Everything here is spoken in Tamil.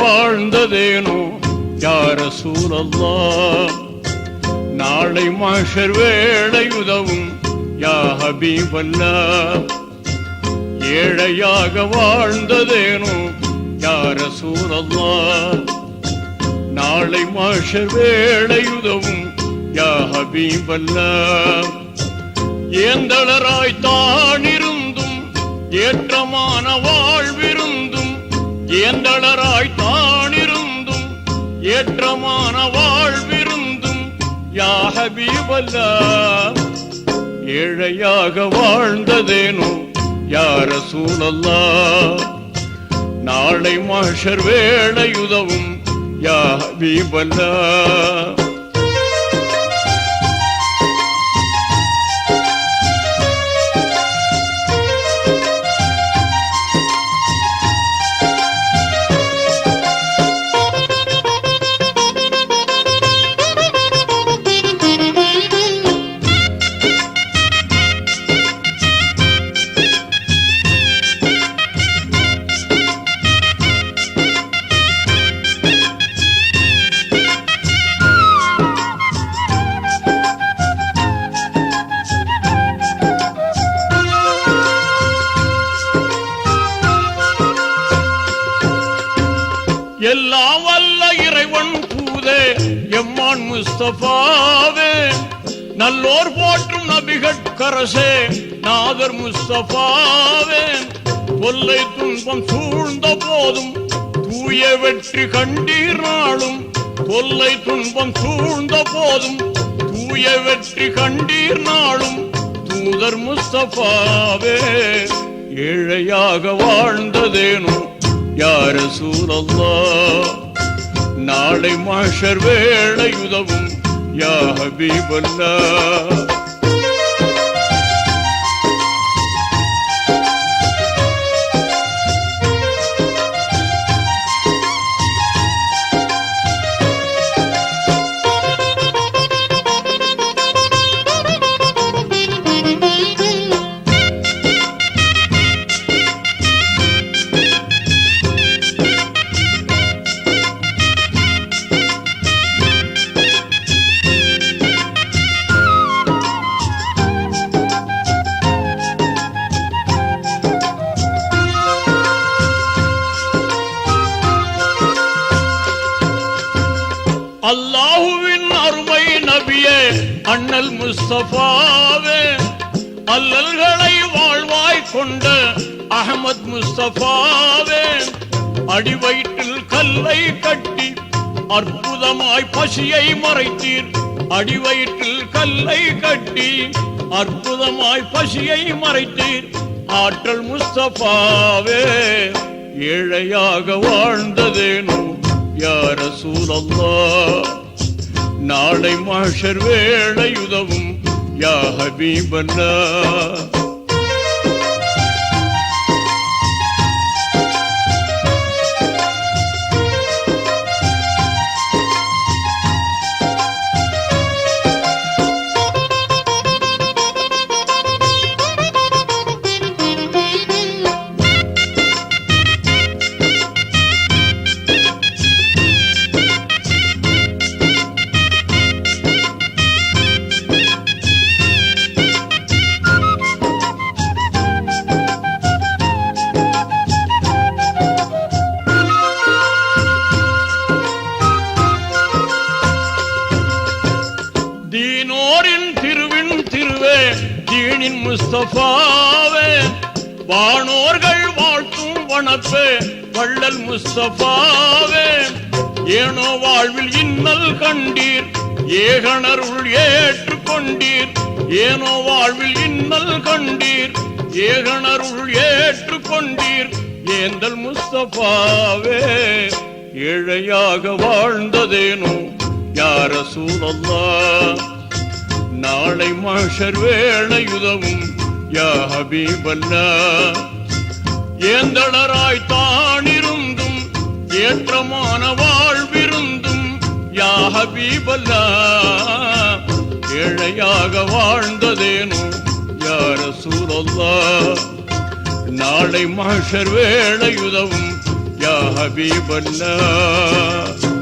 வாழ்ந்ததேனோ யா ரசூலல்லாஹ். நாளை மஹ்ஷர் வேளை உதவும் யா ஹபீபல்லாஹ். ஏழையாக வாழ்ந்ததேனோ யா ரசூலல்லாஹ். நாளை மஹ்ஷர் வேளை உதவும் யா ஹபீபல்லாஹ். ஏந்தளராய் தானிருந்தும் ஏற்றமான வாழ்விருந்தும், ஏந்தளராய் தானிருந்தும் ஏற்றமான வாழ்விருந்தும் யா ஹபீபல்லாஹ். ஏழையாக வாழ்ந்ததேனோ யா ரசூலல்லாஹ். நாளை மஹ்ஷர் வேளை உதவும் யா ஹபீபல்லாஹ். எல்லாம் வல்ல இறைவன் தூதே எம்மான் முஸ்தபாவே, நல்லோர் போற்றும் நபிகட்கரசே நாதர் முஸ்தபாவே. கொல்லை துன்பம் சூழ்ந்த போதும் தூய வெற்றி கண்டீர் நாளும், கொல்லை துன்பம் சூழ்ந்த போதும் தூய வெற்றி கண்டீர் நாளும் தூதர் முஸ்தபாவே. ஏழையாக வாழ்ந்ததேனோ யா ரசூலல்லாஹ். நாளை மஹ்ஷர் வேளை உதவும் யா ஹபீபல்லாஹ். அல்லாஹுவின் அருமை நபியே அண்ணல் முஸ்தபாவே, அல்லல்களை வாழ்வாய் கொண்ட அஹ்மத் முஸ்தபாவே. அடிவயிற்றில் கல்லை கட்டி அற்புதமாய் பசியை மறைத்தீர், அடிவயிற்றில் கல்லை கட்டி அற்புதமாய் பசியை மறைத்தீர் ஆற்றல் முஸ்தபாவே. ஏழையாக வாழ்ந்ததேனோ யா ரசூலல்லாஹ். நாளை மஹ்ஷர் வேளை உதவும் யா ஹபீபல்லாஹ். தீனோரின் திருவின் திருவே தீனின் முஸ்தபாவே. வானோர்கள் வாழ்த்தும் வனப்பே வள்ளல் முஸ்தபாவே. ஏனோ வாழ்வில் இன்னல் கண்டீர் ஏகணருள் ஏற்றுக்கொண்டீர், ஏனோ வாழ்வில் இன்னல் கண்டீர் ஏகணருள் ஏற்றுக்கொண்டீர் ஏந்தல் முஸ்தபாவே. ஏழையாக வாழ்ந்ததேனோ யா ரசூலல்லாஹ். நாளை மஹ்ஷர் வேளை உதவும் யா ஹபீபல்லாஹ். ஏந்தளராய் தானிருந்தும் ஏற்றமான வாழ்விருந்தும் யா ஹபீபல்லாஹ். ஏழையாக வாழ்ந்ததேனோ யா ரசூலல்லாஹ். நாளை மஹ்ஷர் வேளை உதவும் யா ஹபீபல்லாஹ்